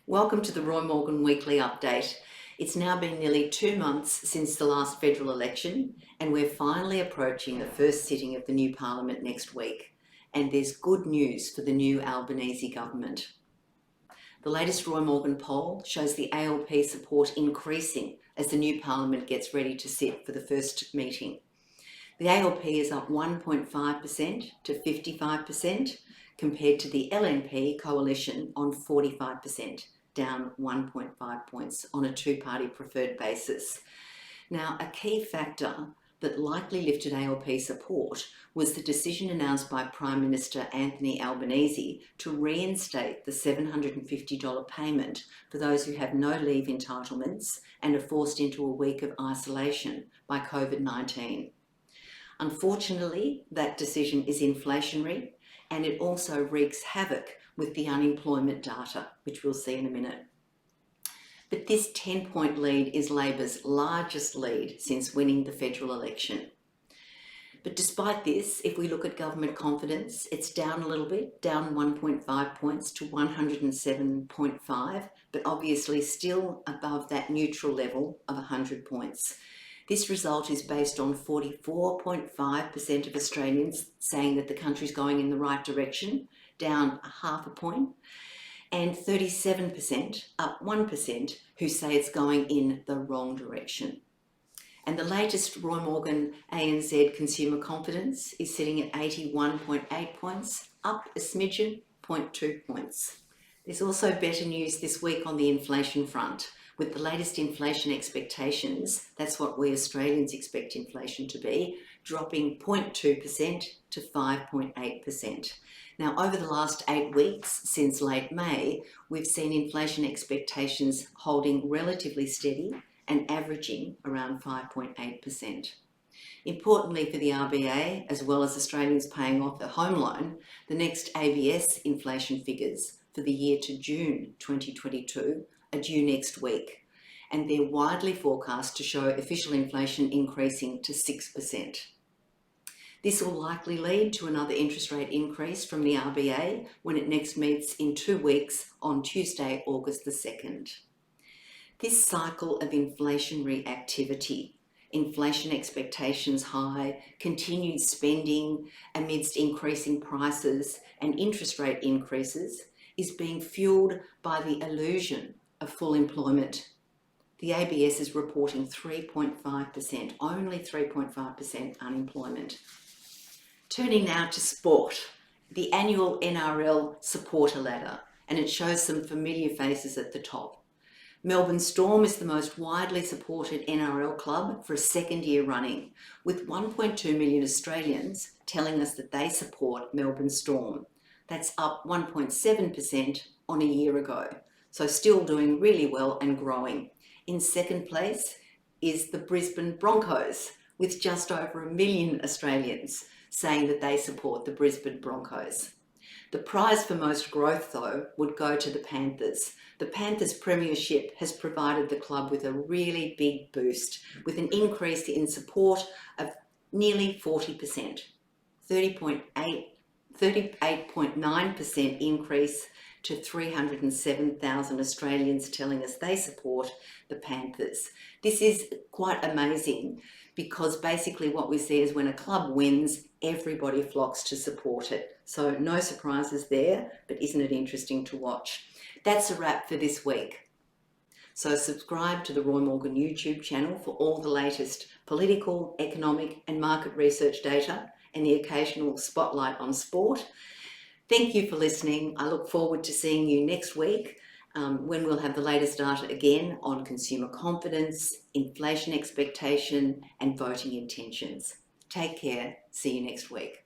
Welcome to the Roy Morgan Weekly Update. It's now been nearly 2 months since the last federal election, and we're finally approaching the first sitting of the new Parliament next week. And there's good news for the new Albanese government. The latest Roy Morgan poll shows the ALP support increasing as the new Parliament gets ready to sit for the first meeting. The ALP is up 1.5% to 55%, compared to the LNP coalition on 45%, down 1.5 points on a two-party preferred basis. Now, a key factor that likely lifted ALP support was the decision announced by Prime Minister Anthony Albanese to reinstate the $750 payment for those who have no leave entitlements and are forced into a week of isolation by COVID-19. Unfortunately, that decision is inflationary, and it also wreaks havoc with the unemployment data, which we'll see in a minute. But this 10-point lead is Labor's largest lead since winning the federal election. But despite this, if we look at government confidence, it's down a little bit, down 1.5 points to 107.5, but obviously still above that neutral level of 100 points. This result is based on 44.5% of Australians saying that the country's going in the right direction, down half a point, and 37%, up 1%, who say it's going in the wrong direction. And the latest Roy Morgan ANZ consumer confidence is sitting at 81.8 points, up a smidgen, 0.2 points. There's also better news this week on the inflation front. With the latest inflation expectations, that's what we Australians expect inflation to be, dropping 0.2% to 5.8%. Now, over the last 8 weeks, since late May, we've seen inflation expectations holding relatively steady and averaging around 5.8%. Importantly for the RBA, as well as Australians paying off their home loan, the next ABS inflation figures for the year to June 2022 are due next week, and they're widely forecast to show official inflation increasing to 6%. This will likely lead to another interest rate increase from the RBA when it next meets in 2 weeks on Tuesday, August the 2nd. This cycle of inflationary activity, inflation expectations high, continued spending amidst increasing prices and interest rate increases, is being fueled by the illusion of full employment. The ABS is reporting 3.5%, only 3.5% unemployment. Turning now to sport, the annual NRL supporter ladder, and it shows some familiar faces at the top. Melbourne Storm is the most widely supported NRL club for a second year running, with 1.2 million Australians telling us that they support Melbourne Storm. That's up 1.7% on a year ago. So still doing really well and growing. In second place is the Brisbane Broncos, with just over 1 million Australians saying that they support the Brisbane Broncos. The prize for most growth, though, would go to the Panthers. The Panthers premiership has provided the club with a really big boost, with an increase in support of nearly 40%, 38.9% increase to 307,000 Australians telling us they support the Panthers. This is quite amazing because basically what we see is when a club wins, everybody flocks to support it. So no surprises there, but isn't it interesting to watch? That's a wrap for this week. So subscribe to the Roy Morgan YouTube channel for all the latest political, economic and market research data and the occasional spotlight on sport. Thank you for listening. I look forward to seeing you next week when we'll have the latest data again on consumer confidence, inflation expectation and voting intentions. Take care. See you next week.